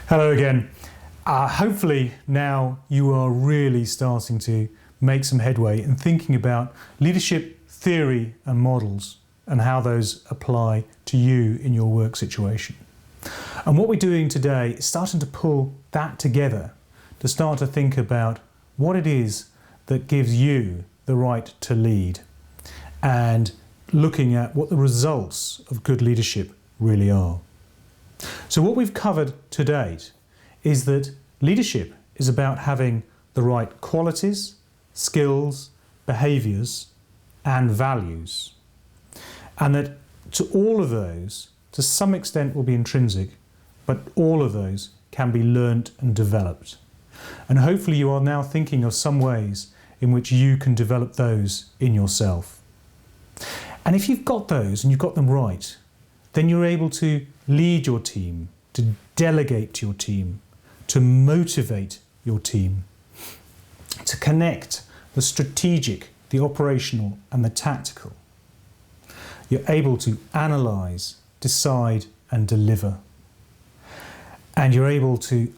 Hello again. Hopefully now you are really starting to make some headway in thinking about leadership theory and models and how those apply to you in your work situation. And what we're doing today is starting to pull that together to start to think about what it is that gives you the right to lead and looking at what the results of good leadership really are. So what we've covered to date is that leadership is about having the right qualities, skills, behaviours and values, and that to all of those, to some extent, will be intrinsic, but all of those can be learnt and developed. And hopefully you are now thinking of some ways in which you can develop those in yourself. And if you've got those and you've got them right, then you're able to lead your team, to delegate to your team, to motivate your team, to connect the strategic, the operational and the tactical. You're able to analyse, decide and deliver. And you're able to,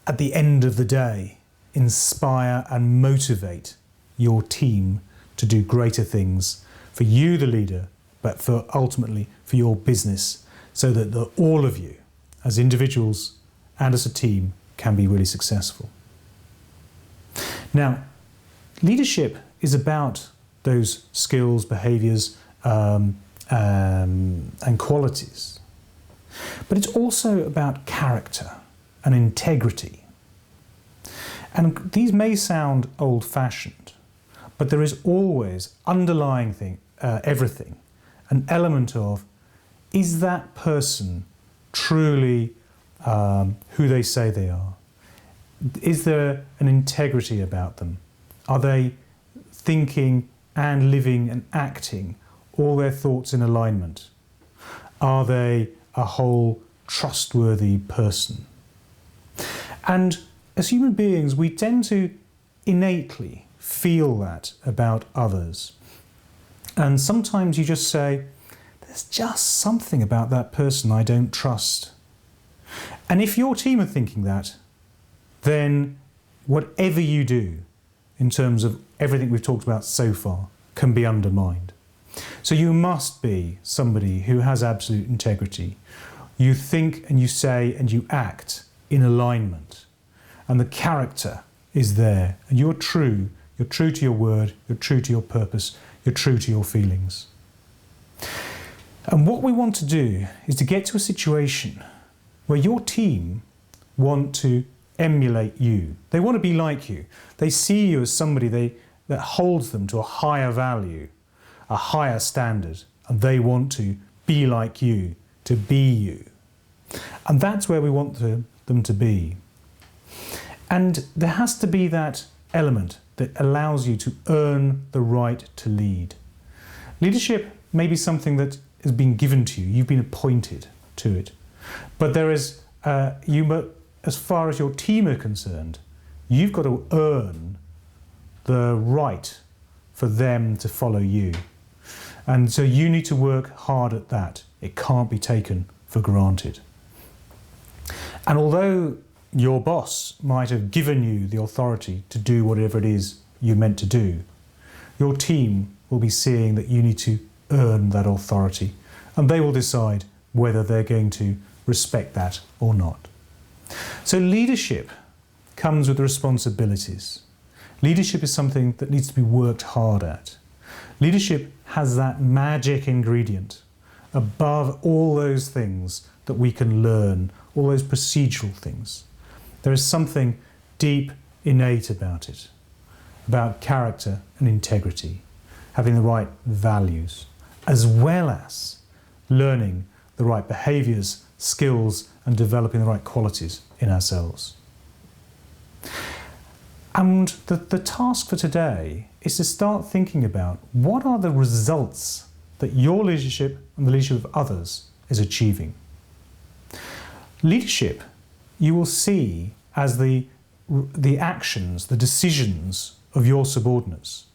at the end of the day, inspire and motivate your team to do greater things for you, the leader, but for ultimately for your business, so that all of you, as individuals and as a team, can be really successful. Now, leadership is about those skills, behaviours and qualities. But it's also about character and integrity. And these may sound old-fashioned, but there is always underlying everything, an element of, is that person truly who they say they are? Is there an integrity about them? Are they thinking and living and acting all their thoughts in alignment? Are they a whole trustworthy person? And as human beings, we tend to innately feel that about others. And sometimes you just say, there's just something about that person I don't trust. And if your team are thinking that, then whatever you do in terms of everything we've talked about so far can be undermined. So you must be somebody who has absolute integrity. You think and you say and you act in alignment. And the character is there. And you're true. You're true to your word. You're true to your purpose. You're true to your feelings. And what we want to do is to get to a situation where your team want to emulate you. They want to be like you. They see you as somebody that holds them to a higher value, a higher standard, and they want to be like you, to be you. And that's where we want them to be. And there has to be that element that allows you to earn the right to lead. Leadership may be something that has been given to you. You've been appointed to it. But there is, as far as your team are concerned, you've got to earn the right for them to follow you. And so you need to work hard at that. It can't be taken for granted. And although your boss might have given you the authority to do whatever it is you're meant to do, your team will be seeing that you need to earn that authority, and they will decide whether they're going to respect that or not. So leadership comes with responsibilities. Leadership is something that needs to be worked hard at. Leadership has that magic ingredient above all those things that we can learn, all those procedural things. There is something deep, innate about it, about character and integrity, having the right values, as well as learning the right behaviours, skills and developing the right qualities in ourselves. And the task for today is to start thinking about what are the results that your leadership and the leadership of others is achieving. Leadership, you will see as the actions, the decisions of your subordinates.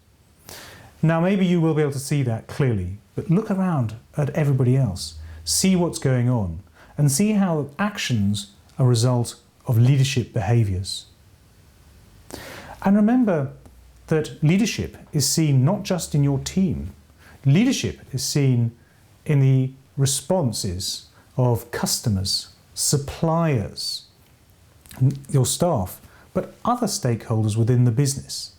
Now maybe you will be able to see that clearly, but look around at everybody else. See what's going on and see how actions are a result of leadership behaviours. And remember that leadership is seen not just in your team. Leadership is seen in the responses of customers, suppliers, your staff, but other stakeholders within the business.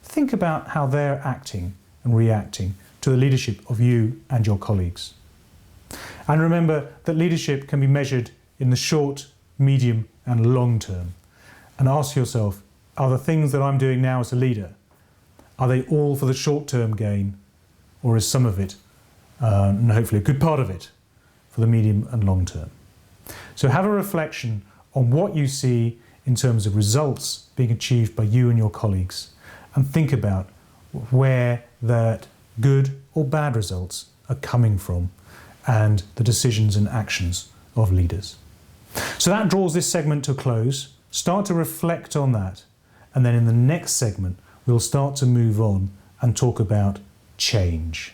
Think about how they're acting and reacting to the leadership of you and your colleagues. And remember that leadership can be measured in the short, medium and long term. And ask yourself, are the things that I'm doing now as a leader, are they all for the short-term gain, or is some of it, and hopefully a good part of it, for the medium and long term? So have a reflection on what you see in terms of results being achieved by you and your colleagues, and think about where that good or bad results are coming from and the decisions and actions of leaders. So that draws this segment to a close. Start to reflect on that, and then in the next segment we'll start to move on and talk about change.